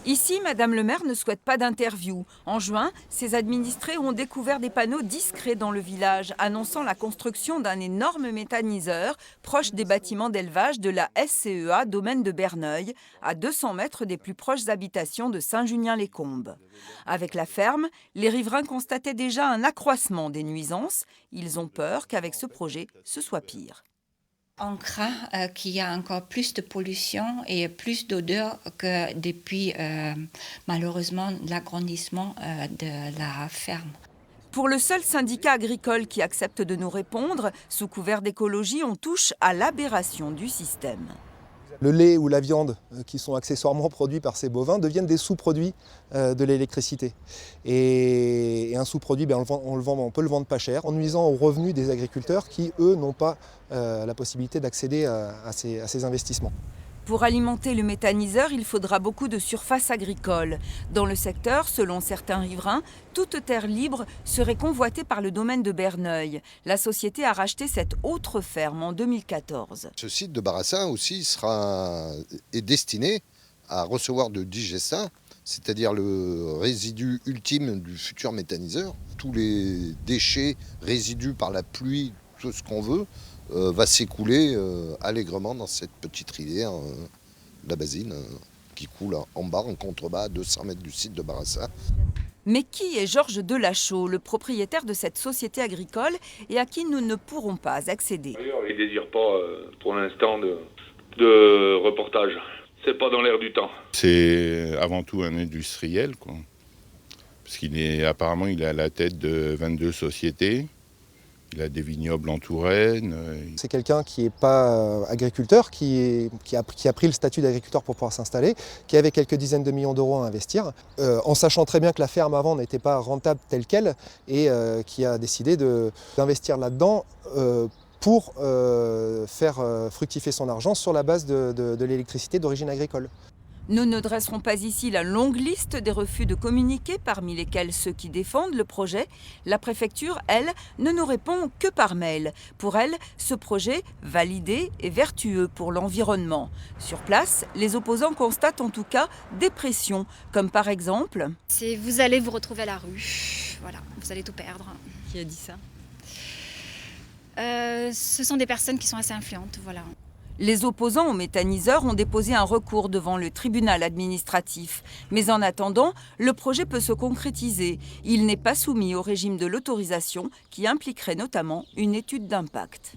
Ici, Madame le maire ne souhaite pas d'interview. En juin, ses administrés ont découvert des panneaux discrets dans le village annonçant la construction d'un énorme méthaniseur proche des bâtiments d'élevage de la SCEA Domaine de Berneuil, à 200 mètres des plus proches habitations de Saint-Junien-les-Combes. Avec la ferme, les riverains constataient déjà un accroissement des nuisances. Ils ont peur qu'avec ce projet, ce soit pire. On craint qu'il y a encore plus de pollution et plus d'odeur que depuis, malheureusement, l'agrandissement de la ferme. Pour le seul syndicat agricole qui accepte de nous répondre, sous couvert d'écologie, on touche à l'aberration du système. Le lait ou la viande, qui sont accessoirement produits par ces bovins, deviennent des sous-produits de l'électricité. Et un sous-produit, on peut le vendre pas cher, en nuisant aux revenus des agriculteurs qui, eux, n'ont pas la possibilité d'accéder à ces investissements. Pour alimenter le méthaniseur, il faudra beaucoup de surface agricole. Dans le secteur, selon certains riverains, toute terre libre serait convoitée par le domaine de Berneuil. La société a racheté cette autre ferme en 2014. Ce site de Barassin aussi est destiné à recevoir de digestat, c'est-à-dire le résidu ultime du futur méthaniseur. Tous les déchets, résidus par la pluie, tout ce qu'on veut, va s'écouler allègrement dans cette petite rivière, la Basine, qui coule en bas, en contrebas, à 200 mètres du site de Barassin. Mais qui est Georges Delachaux, le propriétaire de cette société agricole et à qui nous ne pourrons pas accéder? Il ne désire pas, pour l'instant, de reportage. C'est pas dans l'air du temps. C'est avant tout un industriel, quoi. Parce apparemment, il est à la tête de 22 sociétés. Il a des vignobles en Touraine. C'est quelqu'un qui n'est pas agriculteur, qui a pris le statut d'agriculteur pour pouvoir s'installer, qui avait quelques dizaines de millions d'euros à investir, en sachant très bien que la ferme avant n'était pas rentable telle qu'elle, et qui a décidé d'investir là-dedans pour faire fructifier son argent sur la base de l'électricité d'origine agricole. Nous ne dresserons pas ici la longue liste des refus de communiquer, parmi lesquels ceux qui défendent le projet. La préfecture, elle, ne nous répond que par mail. Pour elle, ce projet, validé, est vertueux pour l'environnement. Sur place, les opposants constatent en tout cas des pressions, comme par exemple... Vous allez vous retrouver à la rue, voilà, vous allez tout perdre. Qui a dit ça? Ce sont des personnes qui sont assez influentes, voilà. Les opposants au méthaniseur ont déposé un recours devant le tribunal administratif. Mais en attendant, le projet peut se concrétiser. Il n'est pas soumis au régime de l'autorisation qui impliquerait notamment une étude d'impact.